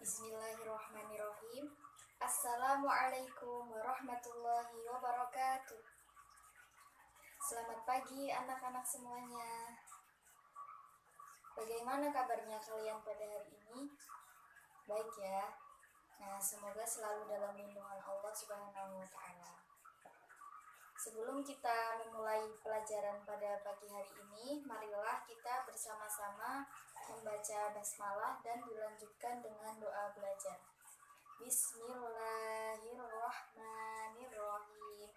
Bismillahirrahmanirrahim. Assalamualaikum warahmatullahi wabarakatuh. Selamat pagi anak-anak semuanya. Bagaimana kabarnya kalian pada hari ini? Baik ya. Nah, semoga selalu dalam lindungan Allah Subhanahu wa taala. Sebelum kita memulai pelajaran pada pagi hari ini, marilah kita bersama-sama membaca basmalah dan dilanjutkan dengan doa belajar. Bismillahirrahmanirrahim.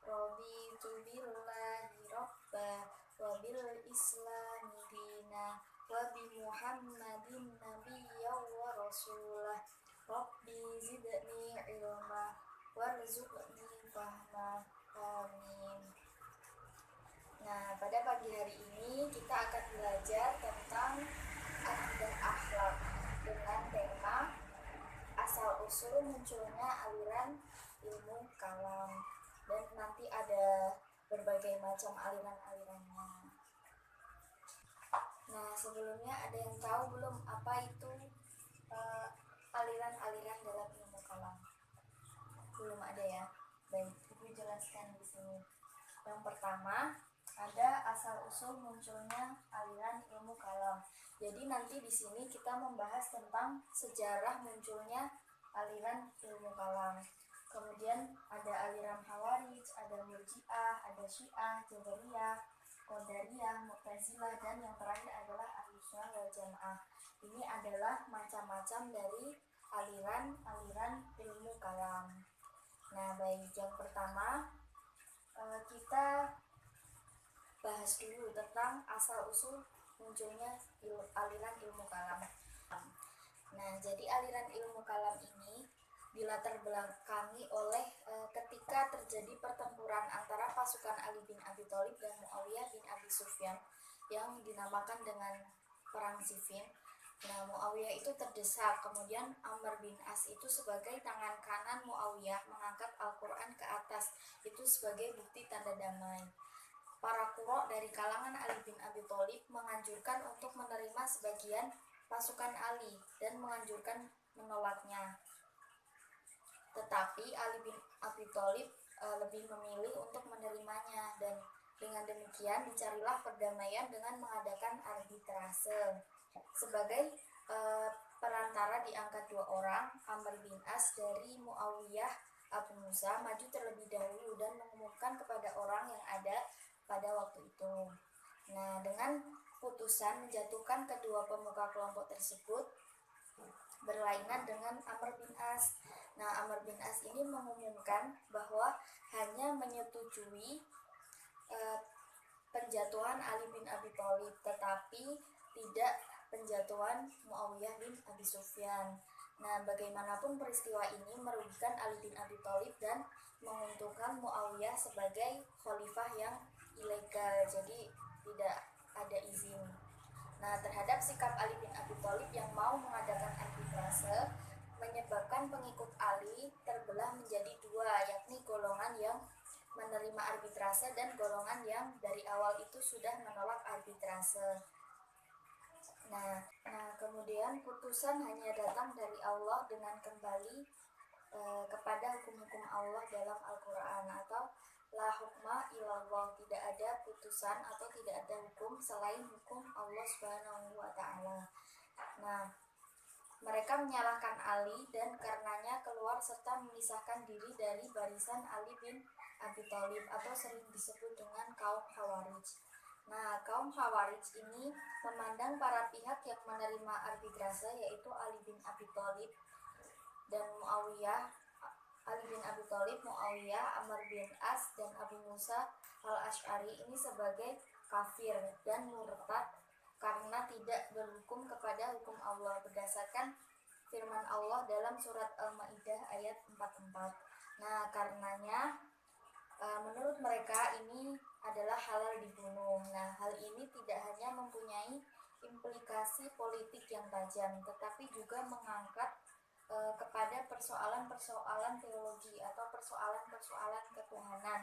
Raditu billahi robba wa bil islami dina wa bi Muhammadin nabiyya wa rasulah. Rabbi zidni ilma warzuqni fahma. Amin. Nah, pada pagi hari ini kita akan belajar tentang akidah akhlak dengan tema asal-usul munculnya aliran ilmu kalam, dan nanti ada berbagai macam aliran-alirannya. Nah, sebelumnya ada yang tahu belum apa itu aliran-aliran dalam ilmu kalam? Belum ada ya? Baik, Ibu jelaskan di sini. Yang pertama, ada asal-usul munculnya aliran ilmu kalam. Jadi nanti di sini kita membahas tentang sejarah munculnya aliran ilmu kalam. Kemudian ada aliran Khawarij, ada Murji'ah, ada Syiah, Jabariyah, Qadariyah, Mu'tazilah, dan yang terakhir adalah Ahlussunnah wal Jamaah. Ini adalah macam-macam dari aliran-aliran ilmu kalam. Nah, baik, yang pertama kita bahas dulu tentang asal-usul munculnya aliran ilmu kalam. Nah, jadi aliran ilmu kalam ini dilatar belakangi oleh ketika terjadi pertempuran antara pasukan Ali bin Abi Thalib dan Muawiyah bin Abi Sufyan yang dinamakan dengan Perang Siffin. Nah, Muawiyah itu terdesak, kemudian Amr bin As itu sebagai tangan kanan Muawiyah mengangkat Al-Quran ke atas, itu sebagai bukti tanda damai. Para qurra dari kalangan Ali bin Abi Thalib menganjurkan untuk menerima sebagian pasukan Ali dan menganjurkan menolaknya. Tetapi Ali bin Abi Thalib lebih memilih untuk menerimanya, dan dengan demikian dicarilah perdamaian dengan mengadakan arbitrase. Sebagai perantara diangkat dua orang, Amr bin As dari Muawiyah Abu Musa maju terlebih dahulu dan mengumumkan kepada orang yang ada pada waktu itu. Nah, dengan putusan menjatuhkan kedua pemuka kelompok tersebut berlainan dengan Amr bin As. Nah, Amr bin As ini mengumumkan bahwa hanya menyetujui penjatuhan Ali bin Abi Thalib, tetapi tidak penjatuhan Muawiyah bin Abi Sufyan. Nah, bagaimanapun peristiwa ini merugikan Ali bin Abi Thalib dan menguntungkan Muawiyah sebagai khalifah yang ilegal, jadi tidak ada izin. Nah, terhadap sikap Ali bin Abi Thalib yang mau mengadakan arbitrase menyebabkan pengikut Ali terbelah menjadi dua, yakni golongan yang menerima arbitrase dan golongan yang dari awal itu sudah menolak arbitrase. Nah, kemudian putusan hanya datang dari Allah dengan kembali kepada hukum-hukum Allah dalam Al-Quran, atau la hukma ilallah, tidak ada putusan atau tidak ada hukum selain hukum Allah Subhanahu wa taala. Nah, mereka menyalahkan Ali dan karenanya keluar serta memisahkan diri dari barisan Ali bin Abi Thalib, atau sering disebut dengan kaum Khawarij. Nah, kaum Khawarij ini memandang para pihak yang menerima arbitrase, yaitu Ali bin Abi Thalib dan Muawiyah, Ali bin Abi Thalib, Muawiyah, Amr bin As, dan Abu Musa al-Ash'ari ini sebagai kafir dan murtad karena tidak berhukum kepada hukum Allah berdasarkan firman Allah dalam surat Al-Maidah ayat 44. Nah, karenanya menurut mereka ini adalah halal dibunuh. Nah, hal ini tidak hanya mempunyai implikasi politik yang tajam, tetapi juga mengangkat kepada persoalan-persoalan teologi atau persoalan-persoalan ketuhanan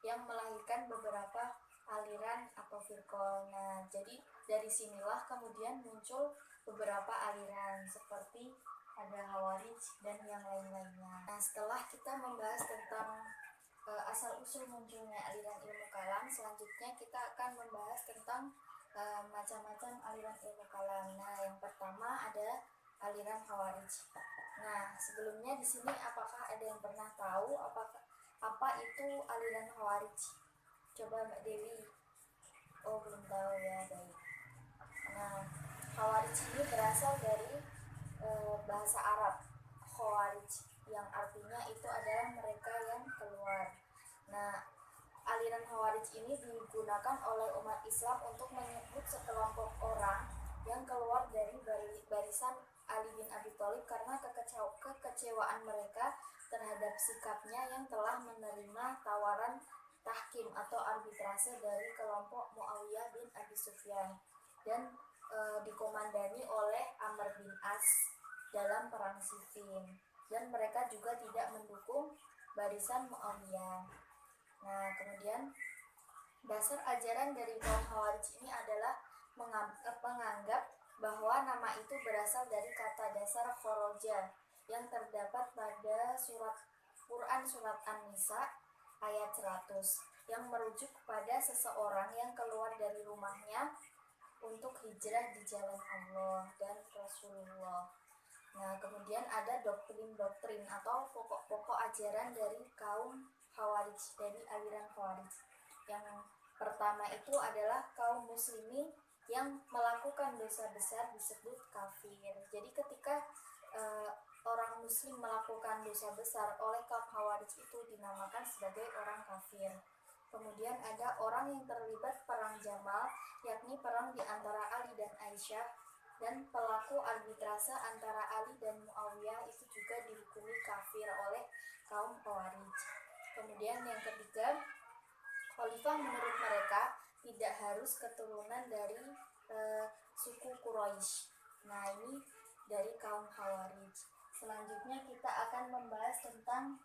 yang melahirkan beberapa aliran atau firqah. Nah, jadi dari sinilah kemudian muncul beberapa aliran seperti ada Khawarij, dan yang lain-lainnya. Nah, setelah kita membahas tentang asal-usul munculnya aliran ilmu kalam, selanjutnya kita akan membahas tentang macam-macam aliran ilmu kalam. Nah, yang pertama ada aliran Khawarij. Nah, sebelumnya di sini apakah ada yang pernah tahu apa itu aliran Khawarij? Coba Mbak Dewi. Oh, belum tahu ya, baik. Nah, Khawarij ini berasal dari bahasa Arab Khawarij, yang artinya itu adalah mereka yang keluar. Nah, aliran Khawarij ini digunakan oleh umat Islam untuk menyebut sekelompok orang yang keluar dari barisan Ali bin Abi Thalib karena kekecewaan mereka terhadap sikapnya yang telah menerima tawaran tahkim atau arbitrase dari kelompok Muawiyah bin Abi Sufyan dan dikomandani oleh Amr bin As dalam perang Siffin, dan mereka juga tidak mendukung barisan Muawiyah. Nah, kemudian dasar ajaran dari kaum Khawarij ini adalah menganggap bahwa nama itu berasal dari kata dasar khoroja yang terdapat pada surat Quran surat An-Nisa ayat 100 yang merujuk kepada seseorang yang keluar dari rumahnya untuk hijrah di jalan Allah dan Rasulullah. Nah, kemudian ada doktrin-doktrin atau pokok-pokok ajaran dari kaum Khawarij, dari aliran Khawarij. Yang pertama itu adalah kaum muslimin yang melakukan dosa besar disebut kafir. Jadi ketika orang muslim melakukan dosa besar oleh kaum Khawarij itu dinamakan sebagai orang kafir. Kemudian ada orang yang terlibat perang Jamal, yakni perang di antara Ali dan Aisyah, dan pelaku arbitrase antara Ali dan Muawiyah itu juga dihukumi kafir oleh kaum Khawarij. Kemudian yang ketiga, khalifah menurut mereka tidak harus keturunan dari suku Quraisy. Nah, ini dari kaum Khawarij. Selanjutnya kita akan membahas tentang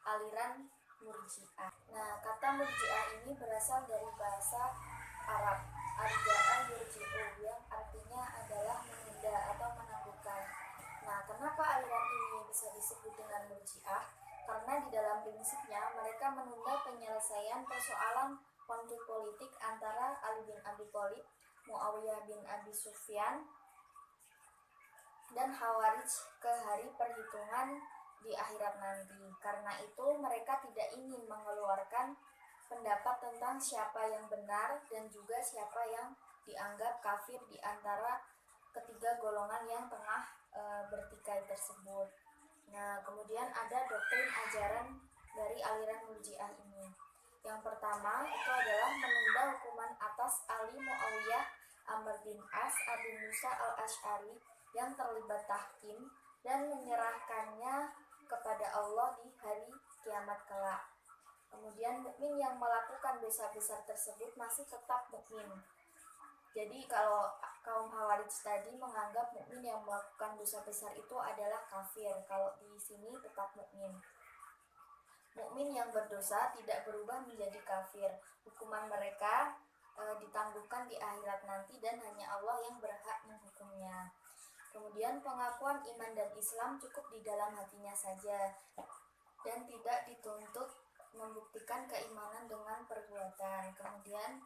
aliran Murji'ah. Nah, kata Murji'ah ini berasal dari bahasa Arab arja'a yurji'u, yang artinya adalah menunda atau menangguhkan. Nah, kenapa aliran ini bisa disebut dengan Murji'ah? Karena di dalam prinsipnya mereka menunda penyelesaian persoalan konflik politik antara Ali bin Abi Thalib, Muawiyah bin Abi Sufyan, dan Khawarij ke hari perhitungan di akhirat nanti. Karena itu mereka tidak ingin mengeluarkan pendapat tentang siapa yang benar dan juga siapa yang dianggap kafir di antara ketiga golongan yang tengah bertikai tersebut. Nah, kemudian ada doktrin ajaran dari aliran Murji'ah ini. Yang pertama itu adalah menunda hukuman atas Ali Muawiyah, Amr bin As, Abu Musa al-Ash'ari yang terlibat tahkim dan menyerahkannya kepada Allah di hari kiamat kelak. Kemudian mukmin yang melakukan dosa besar tersebut masih tetap mukmin. Jadi kalau kaum Khawarij tadi menganggap mukmin yang melakukan dosa besar itu adalah kafir, kalau di sini tetap mukmin. Mukmin yang berdosa tidak berubah menjadi kafir. Hukuman mereka ditangguhkan di akhirat nanti dan hanya Allah yang berhak menghukumnya. Kemudian pengakuan iman dan Islam cukup di dalam hatinya saja dan tidak dituntut membuktikan keimanan dengan perbuatan. Kemudian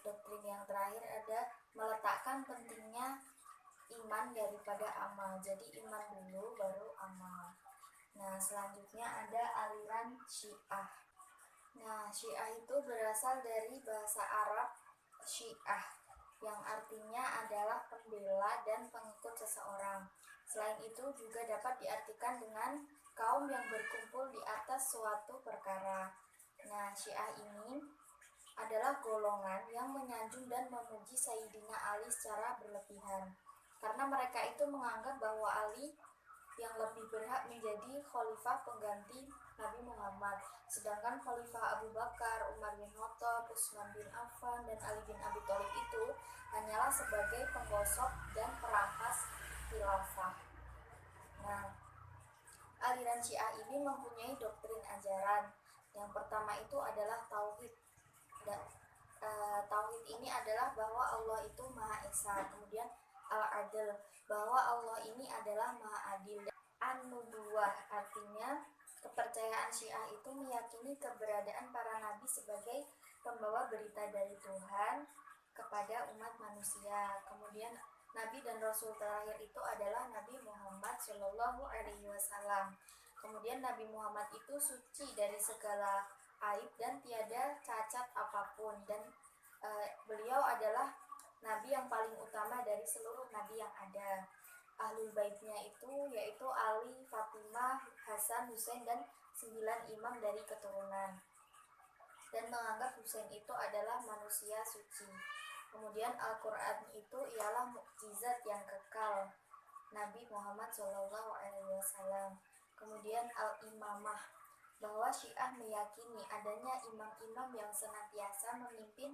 doktrin yang terakhir ada meletakkan pentingnya iman daripada amal. Jadi iman dulu baru amal. Nah, selanjutnya ada aliran Syiah. Nah, Syiah itu berasal dari bahasa Arab Syiah, yang artinya adalah pembela dan pengikut seseorang. Selain itu juga dapat diartikan dengan kaum yang berkumpul di atas suatu perkara. Nah, Syiah ini adalah golongan yang menyanjung dan memuji Sayyidina Ali secara berlebihan. Karena mereka itu menganggap bahwa Ali yang lebih berhak menjadi khalifah pengganti Nabi Muhammad, sedangkan khalifah Abu Bakar, Umar bin Khattab, Utsman bin Affan, dan Ali bin Abi Thalib itu hanyalah sebagai penggosok dan perampas khilafah. Nah, aliran Syiah ini mempunyai doktrin ajaran. Yang pertama itu adalah tauhid. Tauhid ini adalah bahwa Allah itu Maha Esa. Kemudian al-adl, bahwa Allah ini adalah maha adil. An-nubuwah artinya kepercayaan Syiah itu meyakini keberadaan para nabi sebagai pembawa berita dari Tuhan kepada umat manusia. Kemudian nabi dan rasul terakhir itu adalah Nabi Muhammad Shallallahu Alaihi Wasallam. Kemudian Nabi Muhammad itu suci dari segala aib dan tiada cacat apapun, dan beliau adalah nabi yang paling utama dari seluruh nabi yang ada. Ahlul baitnya itu yaitu Ali, Fatimah, Hasan, Husain, dan 9 imam dari keturunan, dan menganggap Husain itu adalah manusia suci. Kemudian Al-Quran itu ialah mukjizat yang kekal Nabi Muhammad SAW. Kemudian Al-Imamah, bahwa Syiah meyakini adanya imam-imam yang senantiasa memimpin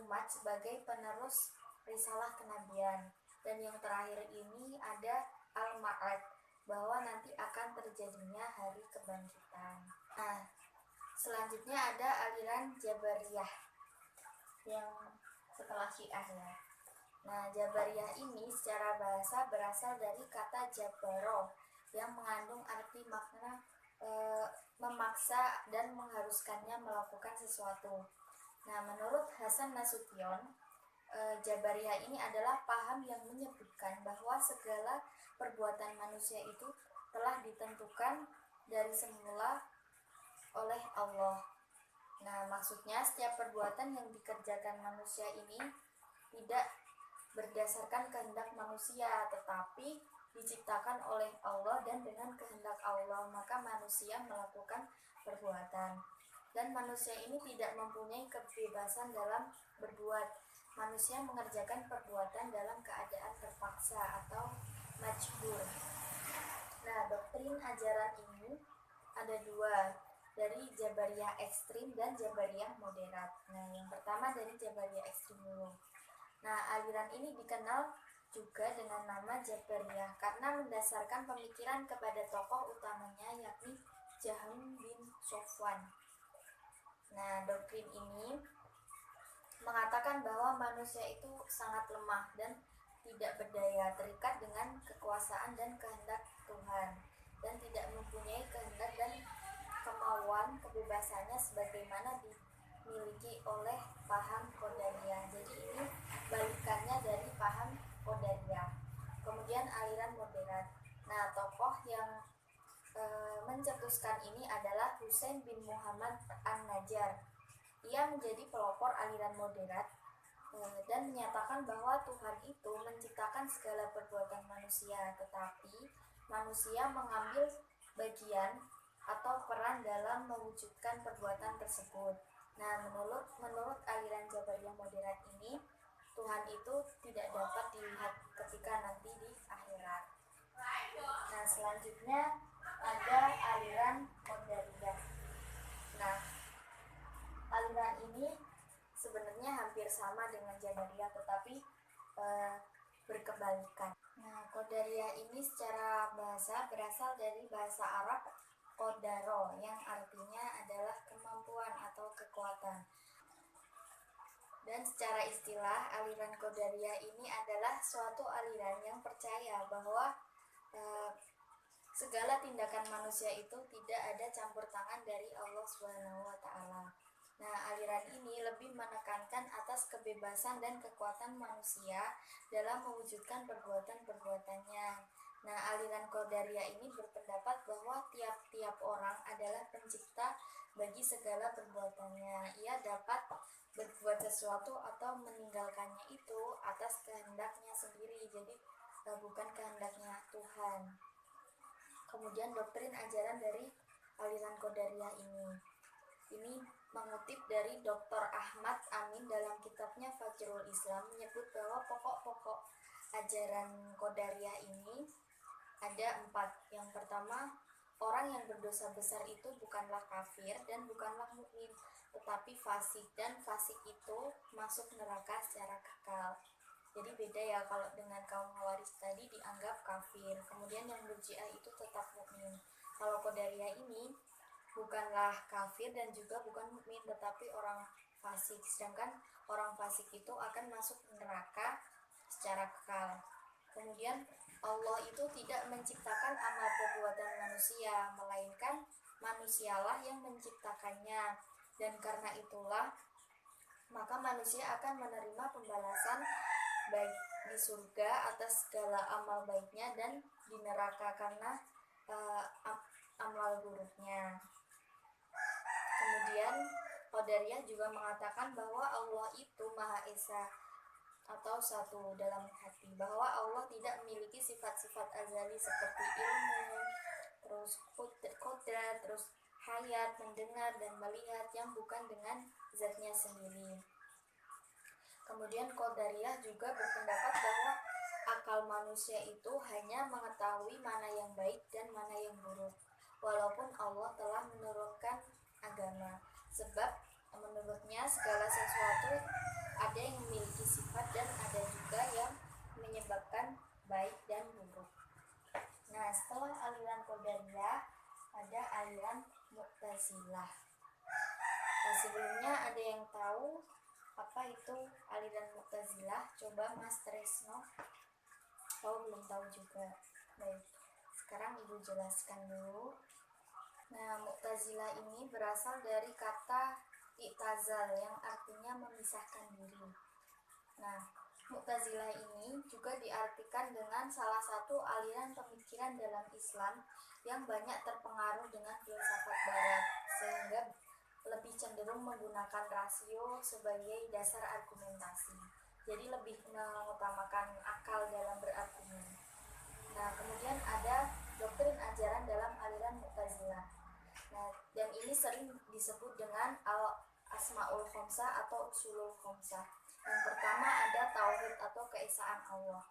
umat sebagai penerus risalah kenabian. Dan yang terakhir ini ada Al-Ma'ad, bahwa nanti akan terjadinya hari kebangkitan. Nah, selanjutnya ada aliran Jabariyah yang setelah Syiah ya. Nah, Jabariyah ini secara bahasa berasal dari kata jabaro yang mengandung arti makna memaksa dan mengharuskannya melakukan sesuatu. Nah, menurut Hasan Nasution, Jabariyah ini adalah paham yang menyebutkan bahwa segala perbuatan manusia itu telah ditentukan dari semula oleh Allah. Nah, maksudnya setiap perbuatan yang dikerjakan manusia ini tidak berdasarkan kehendak manusia, tetapi diciptakan oleh Allah, dan dengan kehendak Allah maka manusia melakukan perbuatan. Dan manusia ini tidak mempunyai kebebasan dalam berbuat. Manusia mengerjakan perbuatan dalam keadaan terpaksa atau majbur. Nah, doktrin ajaran ini ada dua, dari Jabariyah ekstrim dan Jabariyah moderat. Nah, yang pertama dari Jabariyah ekstrim dulu. Nah, aliran ini dikenal juga dengan nama Jabariyah karena mendasarkan pemikiran kepada tokoh utamanya, yakni Jahm bin Sofwan. Nah, doktrin ini mengatakan bahwa manusia itu sangat lemah dan tidak berdaya, terikat dengan kekuasaan dan kehendak Tuhan, dan tidak mempunyai kehendak dan kemauan kebebasannya sebagaimana dimiliki oleh paham Qadariyah. Jadi ini balikannya dari paham Qadariyah. Kemudian aliran moderat. Nah, tokoh yang mencetuskan ini adalah Husain bin Muhammad An-Najjar. Ia menjadi pelopor aliran moderat dan menyatakan bahwa Tuhan itu menciptakan segala perbuatan manusia, tetapi manusia mengambil bagian atau peran dalam mewujudkan perbuatan tersebut. Nah, menurut aliran Jabariyah moderat ini, Tuhan itu tidak dapat dilihat ketika nanti di akhirat. Nah, selanjutnya ada aliran Qadariyah. Nah, aliran ini sebenarnya hampir sama dengan Jabariyah, tetapi berkebalikan. Nah, Qadariyah ini secara bahasa berasal dari bahasa Arab Qadaro, yang artinya adalah kemampuan atau kekuatan. Dan secara istilah, aliran Qadariyah ini adalah suatu aliran yang percaya bahwa segala tindakan manusia itu tidak ada campur tangan dari Allah SWT. Nah, aliran ini lebih menekankan atas kebebasan dan kekuatan manusia dalam mewujudkan perbuatan-perbuatannya. Nah, aliran Qadariyah ini berpendapat bahwa tiap-tiap orang adalah pencipta bagi segala perbuatannya. Ia dapat berbuat sesuatu atau meninggalkannya itu atas kehendaknya sendiri, jadi bukan kehendaknya Tuhan. Kemudian doktrin ajaran dari aliran Qadariyah ini mengutip dari Dr. Ahmad Amin dalam kitabnya Fajrul Islam, menyebut bahwa pokok-pokok ajaran Qadariyah ini ada 4. Yang pertama, orang yang berdosa besar itu bukanlah kafir dan bukanlah mukmin, tetapi fasik, dan fasik itu masuk neraka secara kekal. Jadi beda ya, kalau dengan kaum Khawarij tadi dianggap kafir, kemudian yang Murji'ah itu tetap mukmin. Kalau Qadariyah ini bukanlah kafir dan juga bukan mukmin, tetapi orang fasik, sedangkan orang fasik itu akan masuk neraka secara kekal. Kemudian Allah itu tidak menciptakan amal perbuatan manusia, melainkan manusialah yang menciptakannya. Dan karena itulah maka manusia akan menerima pembalasan baik di surga atas segala amal baiknya dan di neraka karena amal buruknya. Kemudian Qadariyah juga mengatakan bahwa Allah itu Maha Esa atau satu dalam hati, bahwa Allah tidak memiliki sifat-sifat azali seperti ilmu, terus qudrat, terus hayat, mendengar dan melihat yang bukan dengan zatnya sendiri. Kemudian Qadariyah juga berpendapat bahwa akal manusia itu hanya mengetahui mana yang baik dan mana yang buruk, walaupun Allah telah menurunkan agama, sebab menurutnya segala sesuatu ada yang memiliki sifat dan ada juga yang menyebabkan baik dan buruk. Nah, setelah aliran Qadariyah ada aliran Mu'tazilah. Nah, sebelumnya ada yang tahu apa itu aliran Mu'tazilah? Coba Mas Tresno. Oh, belum tahu juga. Baik, sekarang Ibu jelaskan dulu. Nah, Mu'tazilah ini berasal dari kata i'tazal yang artinya memisahkan diri. Nah, Mu'tazilah ini juga diartikan dengan salah satu aliran pemikiran dalam Islam yang banyak terpengaruh dengan filsafat barat, sehingga lebih cenderung menggunakan rasio sebagai dasar argumentasi. Jadi lebih mengutamakan akal dalam berargumen. Nah, kemudian ada doktrin ajaran dalam aliran Mu'tazilah. Nah, dan ini sering disebut dengan al-asmaul khamsah atau usulul khamsah. Yang pertama ada tauhid atau keesaan Allah.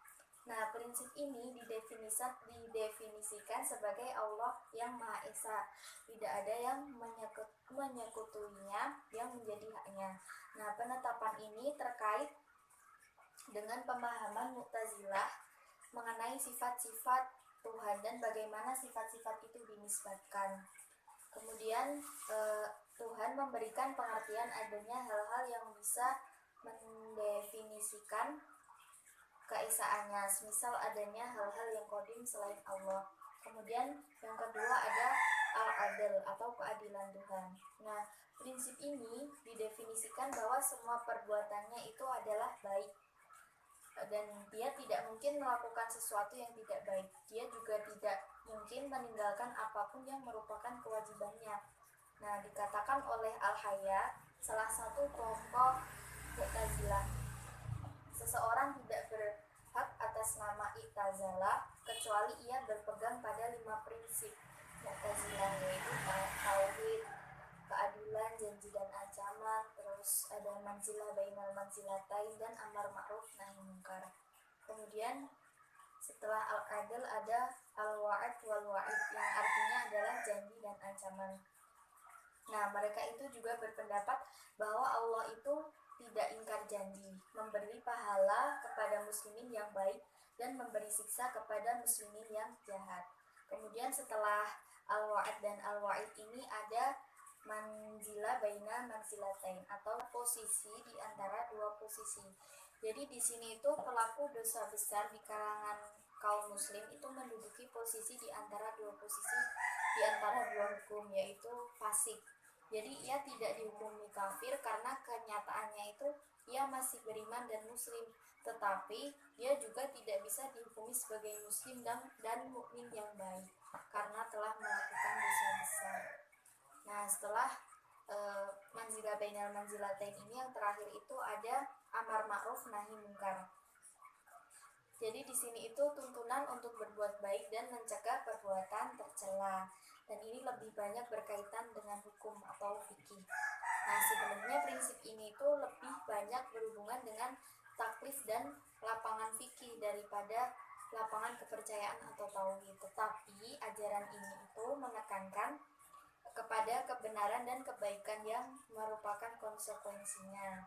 Nah, prinsip ini didefinisikan sebagai Allah yang Maha Esa. Tidak ada yang menyekutuinya yang menjadi haknya. Nah, penetapan ini terkait dengan pemahaman Mu'tazilah mengenai sifat-sifat Tuhan dan bagaimana sifat-sifat itu dinisbatkan. Kemudian Tuhan memberikan pengertian adanya hal-hal yang bisa mendefinisikan keesaannya, semisal adanya hal-hal yang qadim selain Allah. Kemudian yang kedua ada al-adl atau keadilan Tuhan. Nah, prinsip ini didefinisikan bahwa semua perbuatannya itu adalah baik, dan dia tidak mungkin melakukan sesuatu yang tidak baik. Dia juga tidak mungkin meninggalkan apapun yang merupakan kewajibannya. Nah, dikatakan oleh Al-Hayya, salah satu tokoh Mu'tazilah, seseorang tidak berhak atas nama i'tazala kecuali ia berpegang pada 5 prinsip Mu'tazilah, yaitu tauhid, keadilan, janji dan ancaman, terus ada manzilah bainal manzilatain, dan amar ma'ruf nahi munkar. Kemudian setelah al-adl ada al-wa'id wal wa'id yang artinya adalah janji dan ancaman. Nah, mereka itu juga berpendapat bahwa Allah itu tidak ingkar janji, memberi pahala kepada muslimin yang baik dan memberi siksa kepada muslimin yang jahat. Kemudian setelah al-wa'id dan al-wa'id ini ada manzilah baina manzilatain atau posisi di antara dua posisi. Jadi di sini itu pelaku dosa besar di kalangan kaum muslim itu menduduki posisi di antara dua posisi, di antara dua hukum, yaitu fasik. Jadi ia tidak dihukumi kafir karena kenyataannya itu ia masih beriman dan muslim, tetapi dia juga tidak bisa dihukumi sebagai muslim dan mukmin yang baik karena telah melakukan dosa besar. Nah, setelah manzilah bainal manzilatain ini yang terakhir itu ada amar ma'ruf nahi munkar. Jadi di sini itu tuntunan untuk berbuat baik dan mencegah perbuatan tercela. Dan ini lebih banyak berkaitan dengan hukum atau fikih. Nah, sebenarnya prinsip ini itu lebih banyak berhubungan dengan taklif dan lapangan fikih daripada lapangan kepercayaan atau tauhid. Tetapi ajaran ini itu menekankan kepada kebenaran dan kebaikan yang merupakan konsekuensinya.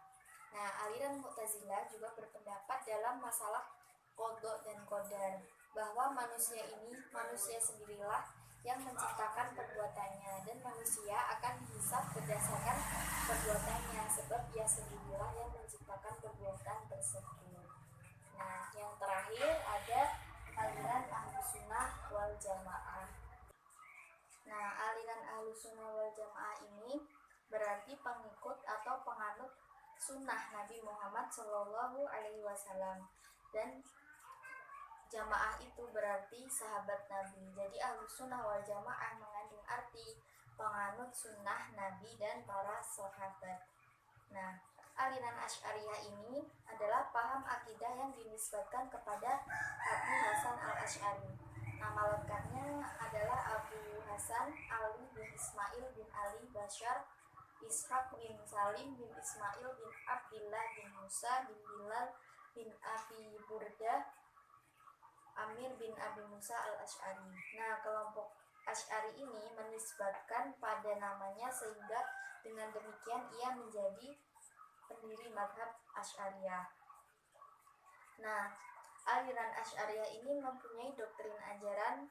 Nah, aliran Mu'tazilah juga berpendapat dalam masalah qada dan qadar, bahwa manusia sendirilah yang menciptakan perbuatannya dan manusia akan dihisab berdasarkan perbuatannya, sebab ia sendirilah yang menciptakan perbuatan tersebut. Nah, yang terakhir ada aliran Ahlussunnah wal Jamaah. Nah, aliran Ahlussunnah wal Jamaah ini berarti pengikut atau penganut sunnah Nabi Muhammad Shallallahu Alaihi Wasallam, dan jamaah itu berarti sahabat Nabi. Jadi Ahlussunnah wal Jamaah mengandung arti penganut sunnah Nabi dan para sahabat. Nah, aliran Asy'ariyah ini adalah paham akidah yang dinisbatkan kepada Abu Hasan al-Asy'ari. Nama lengkapnya adalah Abu Hasan Ali bin Ismail bin Ali Bashar Ishaq bin Salim bin Ismail bin Abdillah bin Musa bin Bilal bin Abi Burdah Amir bin Abi Musa al-Asy'ari. Nah, kelompok Asy'ari ini menisbatkan pada namanya sehingga dengan demikian ia menjadi pendiri mazhab Asy'ariyah. Nah, aliran Asy'ariyah ini mempunyai doktrin ajaran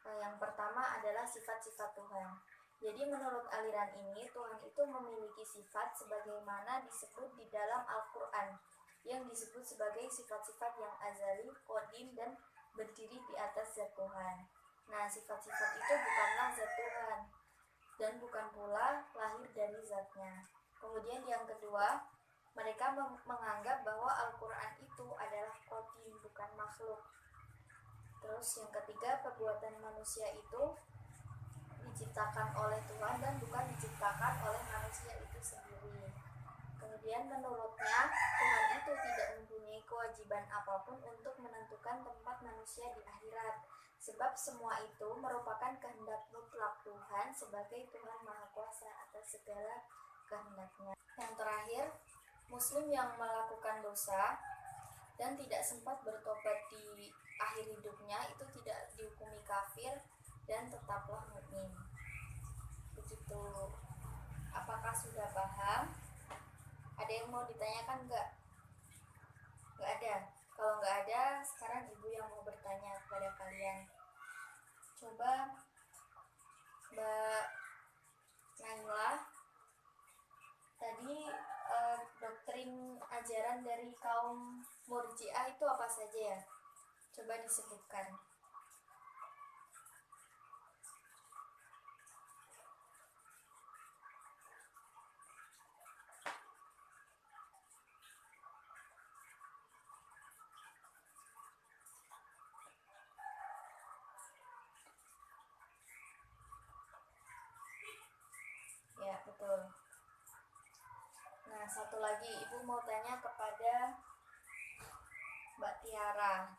yang pertama adalah sifat-sifat Tuhan. Jadi menurut aliran ini, Tuhan itu memiliki sifat sebagaimana disebut di dalam Al-Quran, yang disebut sebagai sifat-sifat yang azali, qadim, dan berdiri di atas zat Tuhan. Nah, sifat-sifat itu bukanlah zat Tuhan, dan bukan pula lahir dari zatnya. Kemudian yang kedua, mereka menganggap bahwa Al-Quran itu adalah qadim, bukan makhluk. Terus yang ketiga, perbuatan manusia itu diciptakan oleh Tuhan dan bukan diciptakan oleh manusia itu sendiri. Kemudian menurutnya Tuhan itu tidak mempunyai kewajiban apapun untuk menentukan tempat manusia di akhirat, sebab semua itu merupakan kehendak mutlak Tuhan sebagai Tuhan Maha Kuasa atas segala kehendaknya. Yang terakhir, Muslim yang melakukan dosa dan tidak sempat bertobat di akhir hidupnya itu tidak dihukumi kafir dan tetaplah mukmin. Begitu. Apakah sudah paham? Ada yang mau ditanyakan nggak? Nggak ada. Kalau nggak ada, sekarang ibu yang mau bertanya kepada kalian. Coba Mbak Naila, tadi doktrin ajaran dari kaum Murji'ah itu apa saja ya? Coba disebutkan. Ya, betul. Nah, satu lagi ibu mau tanya kepada Mbak Tiara.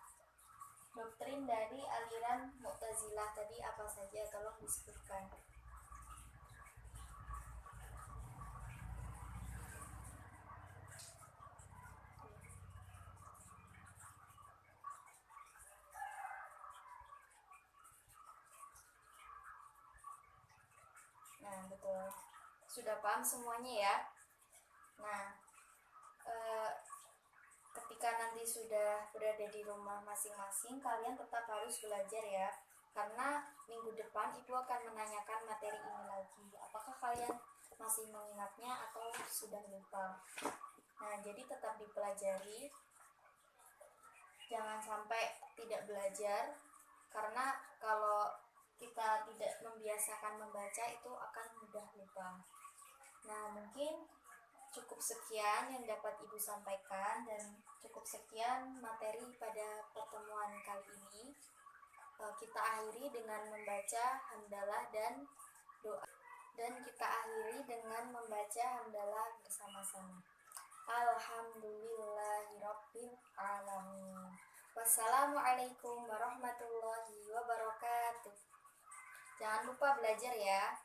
Doktrin dari aliran Mu'tazilah tadi apa saja? Tolong disebutkan. Nah, betul. Sudah paham semuanya ya? Nah, ketika nanti sudah berada di rumah masing-masing, kalian tetap harus belajar ya. Karena minggu depan ibu akan menanyakan materi ini lagi. Apakah kalian masih mengingatnya atau sudah lupa? Nah, jadi tetap dipelajari. Jangan sampai tidak belajar, karena kalau kita tidak membiasakan membaca itu akan mudah lupa. Nah, mungkin cukup sekian yang dapat ibu sampaikan, dan cukup sekian materi pada pertemuan kali ini. Kita akhiri dengan membaca hamdalah dan doa, dan kita akhiri dengan membaca hamdalah bersama-sama. Alhamdulillahirabbil alamin. Wassalamualaikum warahmatullahi wabarakatuh. Jangan lupa belajar ya.